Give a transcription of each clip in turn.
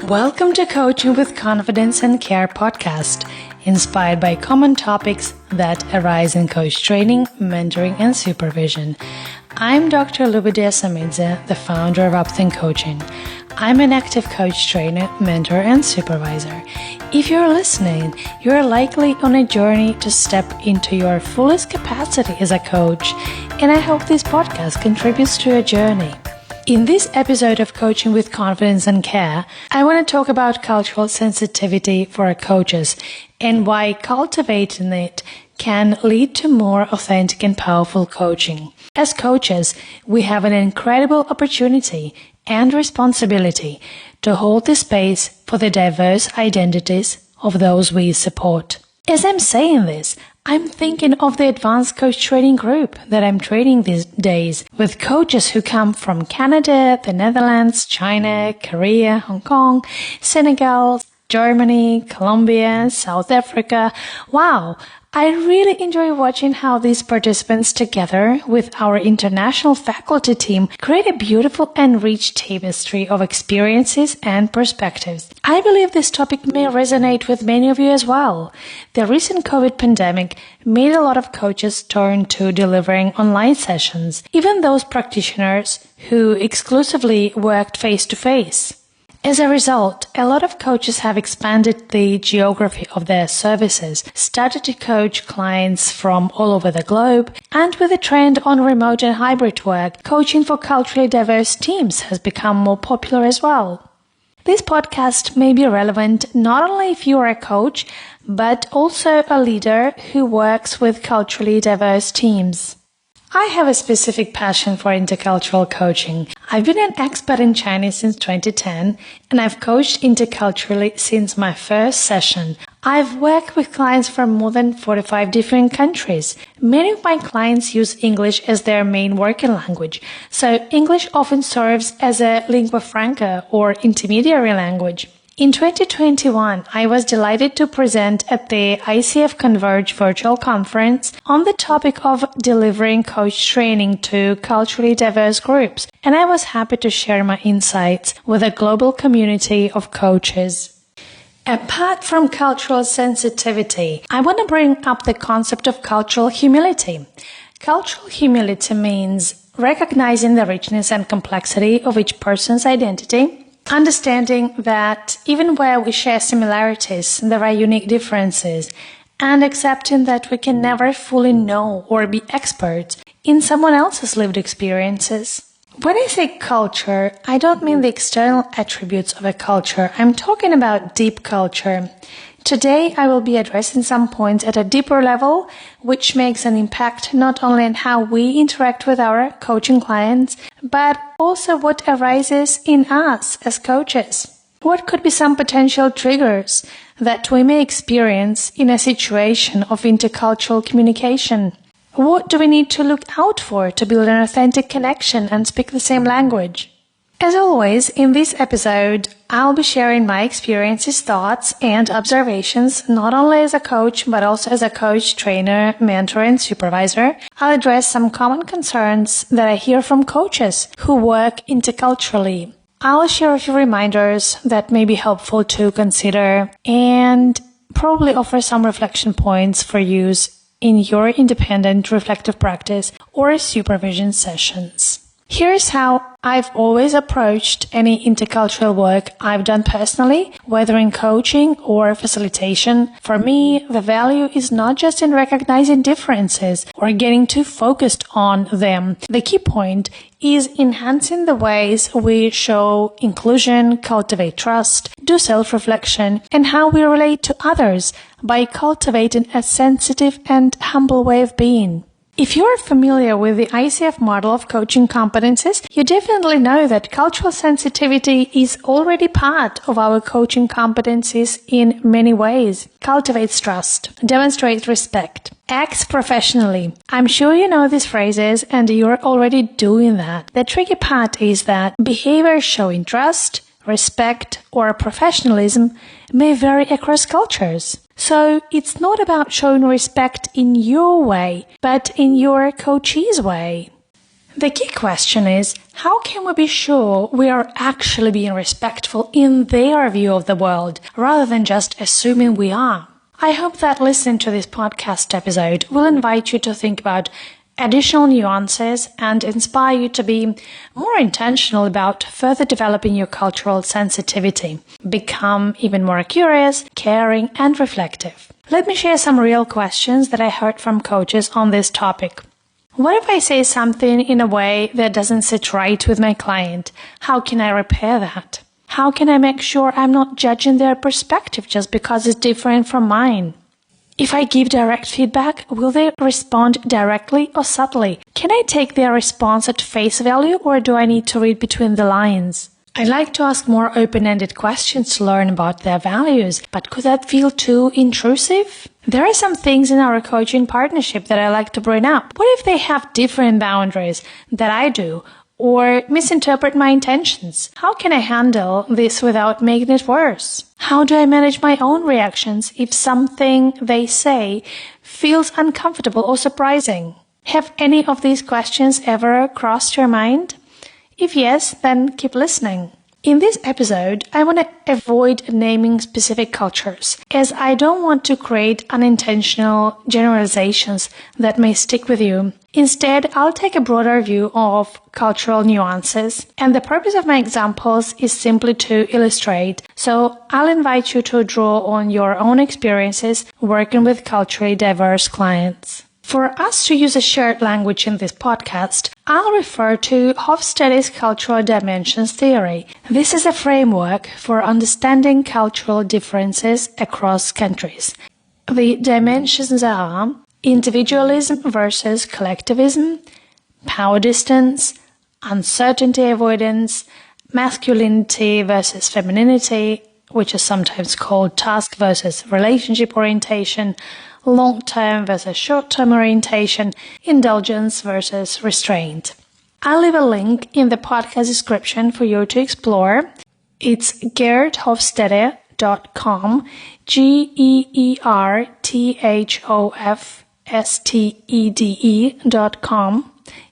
Welcome to Coaching with Confidence and Care podcast, inspired by common topics that arise in coach training, mentoring, and supervision. I'm Dr. Lubidia Samidze, the founder of Hofstede Coaching. I'm an active coach trainer, mentor, and supervisor. If you're listening, you're likely on a journey to step into your fullest capacity as a coach, and I hope this podcast contributes to your journey. In this episode of Coaching with Confidence and Care, I want to talk about cultural sensitivity for our coaches and why cultivating it can lead to more authentic and powerful coaching. As coaches, we have an incredible opportunity and responsibility to hold the space for the diverse identities of those we support. As I'm saying this, I'm thinking of the advanced coach training group that I'm training these days with coaches who come from Canada, the Netherlands, China, Korea, Hong Kong, Senegal, Germany, Colombia, South Africa. Wow! I really enjoy watching how these participants, together with our international faculty team, create a beautiful and rich tapestry of experiences and perspectives. I believe this topic may resonate with many of you as well. The recent COVID pandemic made a lot of coaches turn to delivering online sessions, even those practitioners who exclusively worked face-to-face. As a result, a lot of coaches have expanded the geography of their services, started to coach clients from all over the globe, and with the trend on remote and hybrid work, coaching for culturally diverse teams has become more popular as well. This podcast may be relevant not only if you are a coach, but also a leader who works with culturally diverse teams. I have a specific passion for intercultural coaching. I've been an expert in Chinese since 2010, and I've coached interculturally since my first session. I've worked with clients from more than 45 different countries. Many of my clients use English as their main working language, so English often serves as a lingua franca or intermediary language. In 2021, I was delighted to present at the ICF Converge virtual conference on the topic of delivering coach training to culturally diverse groups, and I was happy to share my insights with a global community of coaches. Apart from cultural sensitivity, I want to bring up the concept of cultural humility. Cultural humility means recognizing the richness and complexity of each person's identity, understanding that even where we share similarities, there are unique differences, and accepting that we can never fully know or be experts in someone else's lived experiences. When I say culture, I don't mean the external attributes of a culture. I'm talking about deep culture. Today, I will be addressing some points at a deeper level, which makes an impact not only on how we interact with our coaching clients, but also what arises in us as coaches. What could be some potential triggers that we may experience in a situation of intercultural communication? What do we need to look out for to build an authentic connection and speak the same language? As always, in this episode, I'll be sharing my experiences, thoughts, and observations, not only as a coach, but also as a coach, trainer, mentor, and supervisor. I'll address some common concerns that I hear from coaches who work interculturally. I'll share a few reminders that may be helpful to consider and probably offer some reflection points for use in your independent reflective practice or supervision sessions. Here's how I've always approached any intercultural work I've done personally, whether in coaching or facilitation. For me, the value is not just in recognizing differences or getting too focused on them. The key point is enhancing the ways we show inclusion, cultivate trust, do self-reflection, and how we relate to others by cultivating a sensitive and humble way of being. If you're familiar with the ICF model of coaching competencies, you definitely know that cultural sensitivity is already part of our coaching competencies in many ways. Cultivates trust, demonstrates respect, acts professionally. I'm sure you know these phrases and you're already doing that. The tricky part is that behaviors showing trust, respect, or professionalism may vary across cultures. So it's not about showing respect in your way, but in your coachee's way. The key question is, How can we be sure we are actually being respectful in their view of the world, rather than just assuming we are? I hope that listening to this podcast episode will invite you to think about additional nuances and inspire you to be more intentional about further developing your cultural sensitivity. Become even more curious, caring, and reflective. Let me share some real questions that I heard from coaches on this topic. What if I say something in a way that doesn't sit right with my client? How can I repair that? How can I make sure I'm not judging their perspective just because it's different from mine? If I give direct feedback, will they respond directly or subtly? Can I take their response at face value, or do I need to read between the lines? I like to ask more open-ended questions to learn about their values, but could that feel too intrusive? There are some things in our coaching partnership that I like to bring up. What if they have different boundaries that I do, or misinterpret my intentions? How can I handle this without making it worse? How do I manage my own reactions if something they say feels uncomfortable or surprising? Have any of these questions ever crossed your mind? If yes, then keep listening. In this episode, I want to avoid naming specific cultures, as I don't want to create unintentional generalizations that may stick with you. Instead, I'll take a broader view of cultural nuances, and the purpose of my examples is simply to illustrate. So I'll invite you to draw on your own experiences working with culturally diverse clients. For us to use a shared language in this podcast, I'll refer to Hofstede's cultural dimensions theory. This is a framework for understanding cultural differences across countries. The dimensions are individualism versus collectivism, power distance, uncertainty avoidance, masculinity versus femininity, which is sometimes called task versus relationship orientation, long-term versus short-term orientation, indulgence versus restraint. I'll leave a link in the podcast description for you to explore. It's geerthofstede.com, geerthofstede.com,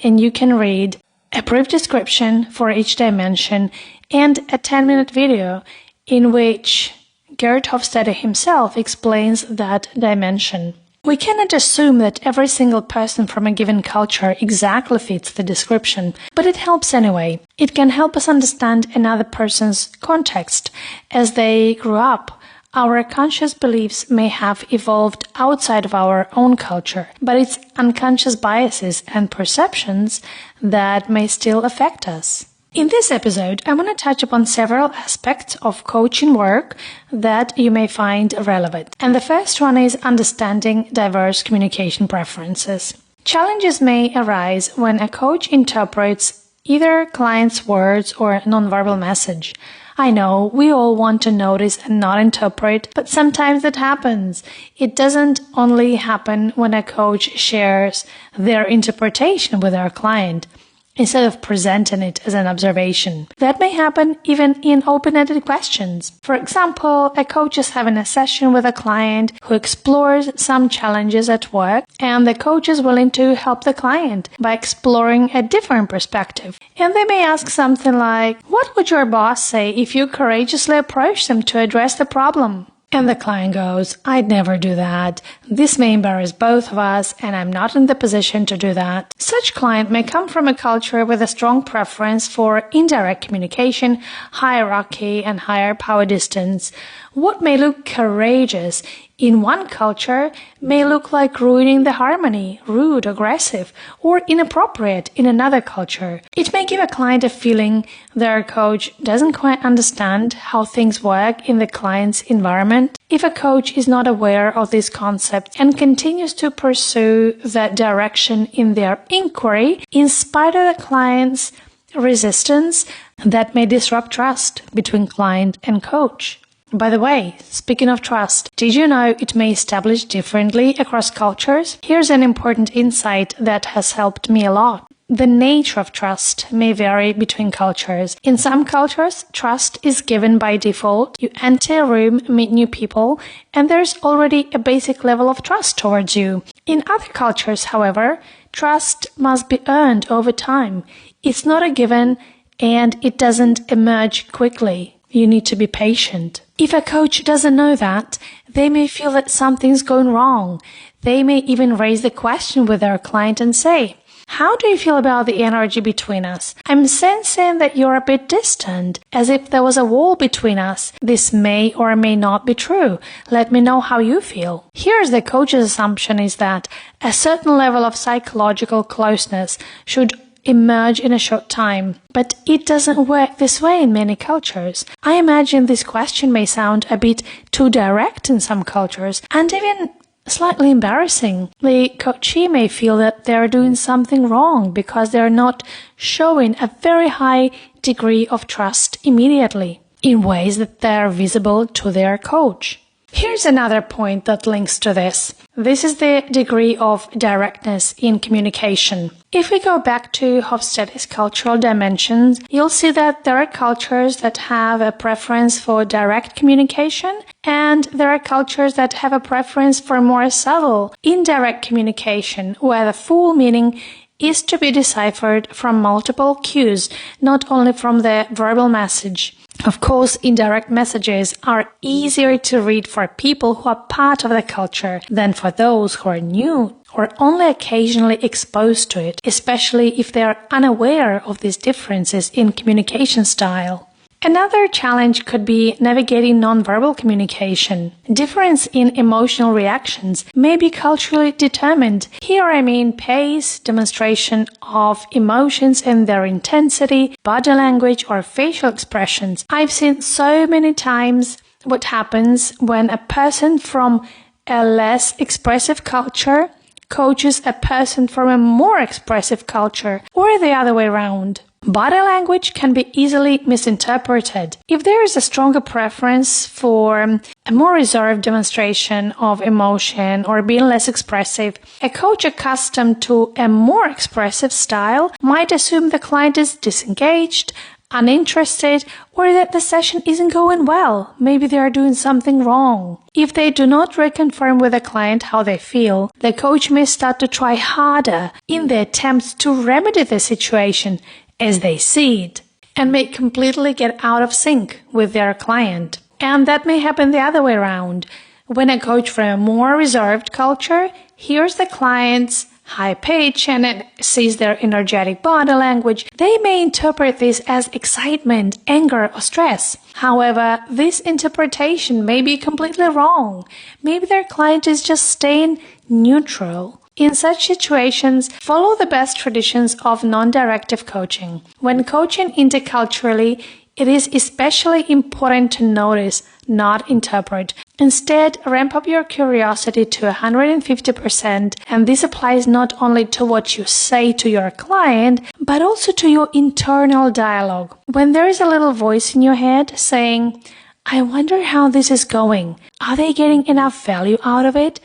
and you can read a brief description for each dimension and a 10-minute video in which Geert Hofstede himself explains that dimension. We cannot assume that every single person from a given culture exactly fits the description, but it helps anyway. It can help us understand another person's context. As they grew up, our conscious beliefs may have evolved outside of our own culture, but it's unconscious biases and perceptions that may still affect us. In this episode, I want to touch upon several aspects of coaching work that you may find relevant. And the first one is understanding diverse communication preferences. Challenges may arise when a coach interprets either client's words or nonverbal message. I know we all want to notice and not interpret, but sometimes that happens. It doesn't only happen when a coach shares their interpretation with our client, instead of presenting it as an observation. That may happen even in open-ended questions. For example, a coach is having a session with a client who explores some challenges at work, and the coach is willing to help the client by exploring a different perspective. And they may ask something like, "What would your boss say if you courageously approached them to address the problem?" And the client goes, "I'd never do that. This may embarrass both of us, and I'm not in the position to do that." Such client may come from a culture with a strong preference for indirect communication, hierarchy, and higher power distance. What may look courageous in one culture may look like ruining the harmony, rude, aggressive, or inappropriate in another culture. It may give a client a feeling their coach doesn't quite understand how things work in the client's environment. If a coach is not aware of this concept and continues to pursue that direction in their inquiry, in spite of the client's resistance, that may disrupt trust between client and coach. By the way, speaking of trust, did you know it may establish differently across cultures? Here's an important insight that has helped me a lot. The nature of trust may vary between cultures. In some cultures, trust is given by default. You enter a room, meet new people, and there's already a basic level of trust towards you. In other cultures, however, trust must be earned over time. It's not a given and it doesn't emerge quickly. You need to be patient. If a coach doesn't know that, they may feel that something's going wrong. They may even raise the question with their client and say, "How do you feel about the energy between us? I'm sensing that you're a bit distant, as if there was a wall between us. This may or may not be true. Let me know how you feel." Here's the coach's assumption is that a certain level of psychological closeness should emerge in a short time. But it doesn't work this way in many cultures. I imagine this question may sound a bit too direct in some cultures and even slightly embarrassing. The coachee may feel that they're doing something wrong because they're not showing a very high degree of trust immediately in ways that they're visible to their coach. Here's another point that links to this. This is the degree of directness in communication. If we go back to Hofstede's cultural dimensions, you'll see that there are cultures that have a preference for direct communication, and there are cultures that have a preference for more subtle, indirect communication, where the full meaning is to be deciphered from multiple cues, not only from the verbal message. Of course, indirect messages are easier to read for people who are part of the culture than for those who are new or only occasionally exposed to it, especially if they are unaware of these differences in communication style. Another challenge could be navigating nonverbal communication. Difference in emotional reactions may be culturally determined. Here I mean pace, demonstration of emotions and their intensity, body language or facial expressions. I've seen so many times what happens when a person from a less expressive culture coaches a person from a more expressive culture, or the other way around. Body language can be easily misinterpreted. If there is a stronger preference for a more reserved demonstration of emotion or being less expressive, a coach accustomed to a more expressive style might assume the client is disengaged, uninterested, or that the session isn't going well. Maybe they are doing something wrong. If they do not reconfirm with the client how they feel, the coach may start to try harder in the attempts to remedy the situation as they see it, and may completely get out of sync with their client. And that may happen the other way around. When a coach from a more reserved culture hears the client's high pitch and sees their energetic body language, they may interpret this as excitement, anger, or stress. However, this interpretation may be completely wrong. Maybe their client is just staying neutral. In such situations, follow the best traditions of non-directive coaching. When coaching interculturally, it is especially important to notice, not interpret. Instead, ramp up your curiosity to 150%, and this applies not only to what you say to your client, but also to your internal dialogue. When there is a little voice in your head saying, "I wonder how this is going. Are they getting enough value out of it?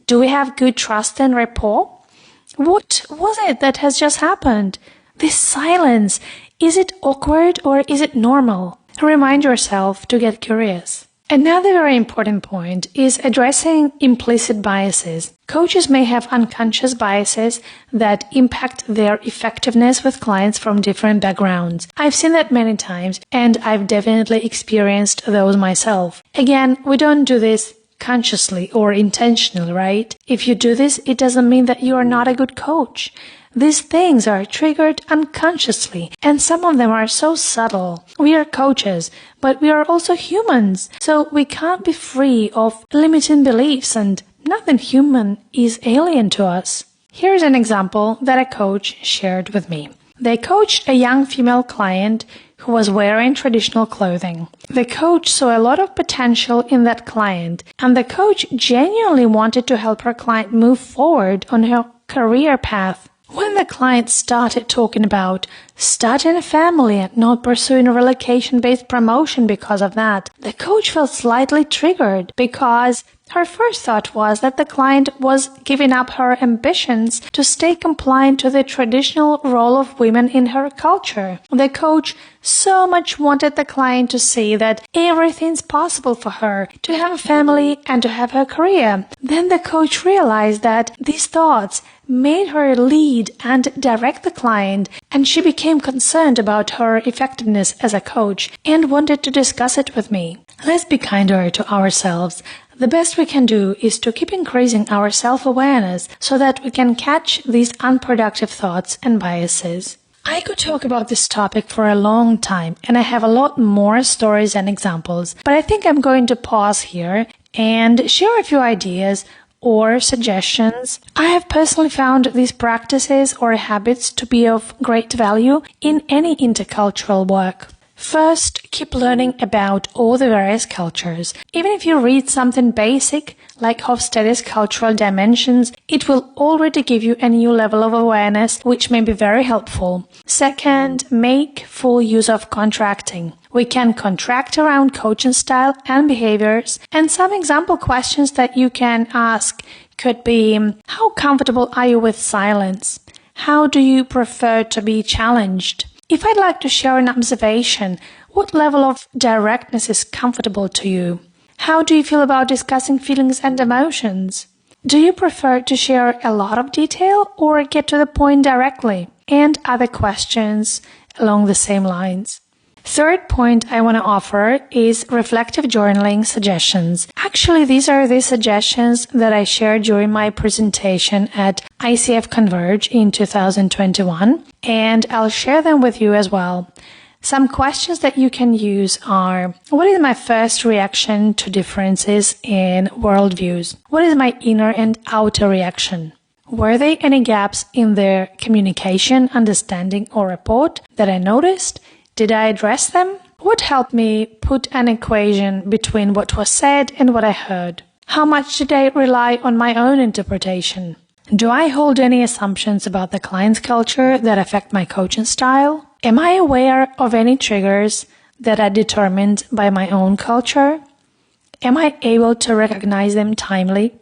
Do we have good trust and rapport? What was it that has just happened? This silence, is it awkward or is it normal?" Remind yourself to get curious. Another very important point is addressing implicit biases. Coaches may have unconscious biases that impact their effectiveness with clients from different backgrounds. I've seen that many times, and I've definitely experienced those myself. Again, we don't do this consciously or intentionally, right? If you do this, it doesn't mean that you are not a good coach. These things are triggered unconsciously, and some of them are so subtle. We are coaches, but we are also humans, so we can't be free of limiting beliefs, and nothing human is alien to us. Here's an example that a coach shared with me. They coached a young female client who was wearing traditional clothing. The coach saw a lot of potential in that client, and the coach genuinely wanted to help her client move forward on her career path. When the client started talking about starting a family and not pursuing a relocation-based promotion because of that, the coach felt slightly triggered because Her first thought was that the client was giving up her ambitions to stay compliant to the traditional role of women in her culture. The coach so much wanted the client to see that everything's possible for her, to have a family and to have her career. Then the coach realized that these thoughts made her lead and direct the client, and she became concerned about her effectiveness as a coach and wanted to discuss it with me. Let's be kinder to ourselves. The best we can do is to keep increasing our self-awareness so that we can catch these unproductive thoughts and biases. I could talk about this topic for a long time, and I have a lot more stories and examples, but I think I'm going to pause here and share a few ideas or suggestions. I have personally found these practices or habits to be of great value in any intercultural work. First, keep learning about all the various cultures. Even if you read something basic, like Hofstede's cultural dimensions, it will already give you a new level of awareness, which may be very helpful. Second, make full use of contracting. We can contract around coaching style and behaviors, and some example questions that you can ask could be, how comfortable are you with silence? How do you prefer to be challenged? If I'd like to share an observation, what level of directness is comfortable to you? How do you feel about discussing feelings and emotions? Do you prefer to share a lot of detail or get to the point directly? And other questions along the same lines. Third point I want to offer is reflective journaling suggestions. Actually, these are the suggestions that I shared during my presentation at ICF Converge in 2021, and I'll share them with you as well. Some questions that you can use are, what is my first reaction to differences in worldviews? What is my inner and outer reaction? Were there any gaps in their communication, understanding, or rapport that I noticed? Did I address them? What helped me put an equation between what was said and what I heard? How much did I rely on my own interpretation? Do I hold any assumptions about the client's culture that affect my coaching style? Am I aware of any triggers that are determined by my own culture? Am I able to recognize them timely?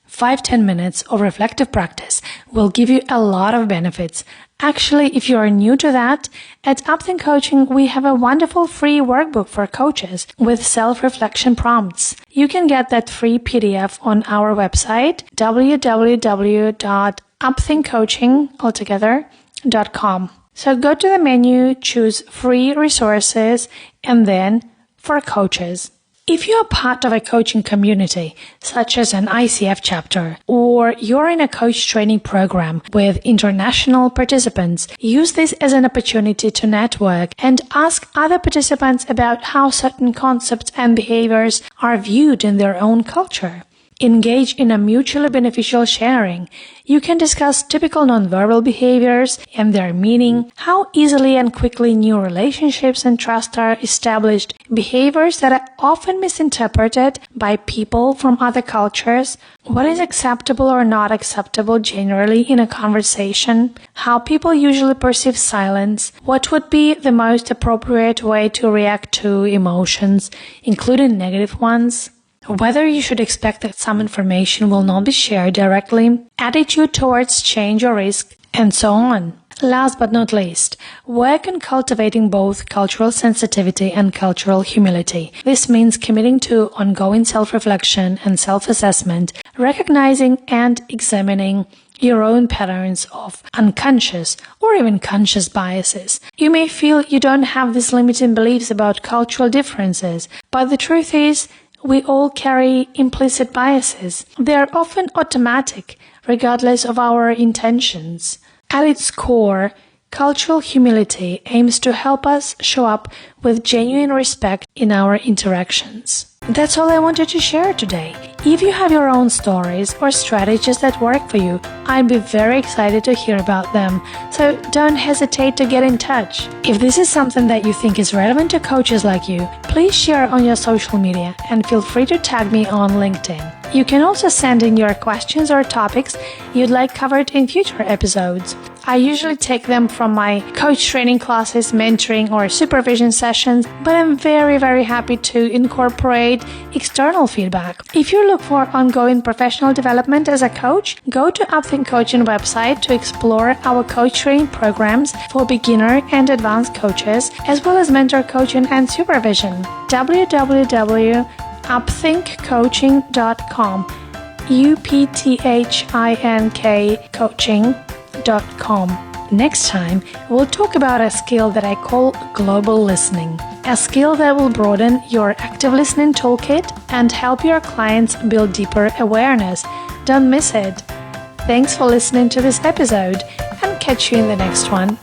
5-10 minutes of reflective practice will give you a lot of benefits. Actually, if you are new to that, at Upthink Coaching, we have a wonderful free workbook for coaches with self-reflection prompts. You can get that free PDF on our website, www.upthinkcoaching.com. So go to the menu, choose free resources, and then for coaches. If you are part of a coaching community, such as an ICF chapter, or you're in a coach training program with international participants, use this as an opportunity to network and ask other participants about how certain concepts and behaviors are viewed in their own culture. Engage in a mutually beneficial sharing. You can discuss typical nonverbal behaviors and their meaning, how easily and quickly new relationships and trust are established, behaviors that are often misinterpreted by people from other cultures, what is acceptable or not acceptable generally in a conversation, how people usually perceive silence, what would be the most appropriate way to react to emotions, including negative ones, whether you should expect that some information will not be shared directly, attitude towards change or risk, and so on. Last but not least, work on cultivating both cultural sensitivity and cultural humility. This means committing to ongoing self-reflection and self-assessment, recognizing and examining your own patterns of unconscious or even conscious biases. You may feel you don't have these limiting beliefs about cultural differences, but the truth is, we all carry implicit biases. They are often automatic, regardless of our intentions. At its core, cultural humility aims to help us show up with genuine respect in our interactions. That's all I wanted to share today. If you have your own stories or strategies that work for you, I'd be very excited to hear about them, so don't hesitate to get in touch. If this is something that you think is relevant to coaches like you, please share on your social media and feel free to tag me on LinkedIn. You can also send in your questions or topics you'd like covered in future episodes. I usually take them from my coach training classes, mentoring, or supervision sessions, but I'm very, very happy to incorporate external feedback. If you look for ongoing professional development as a coach, go to Upthink Coaching website to explore our coach training programs for beginner and advanced coaches, as well as mentor coaching and supervision. www.upthinkcoaching.com UPTHINK coaching.com. Next time, we'll talk about a skill that I call global listening, a skill that will broaden your active listening toolkit and help your clients build deeper awareness. Don't miss it. Thanks for listening to this episode, and catch you in the next one.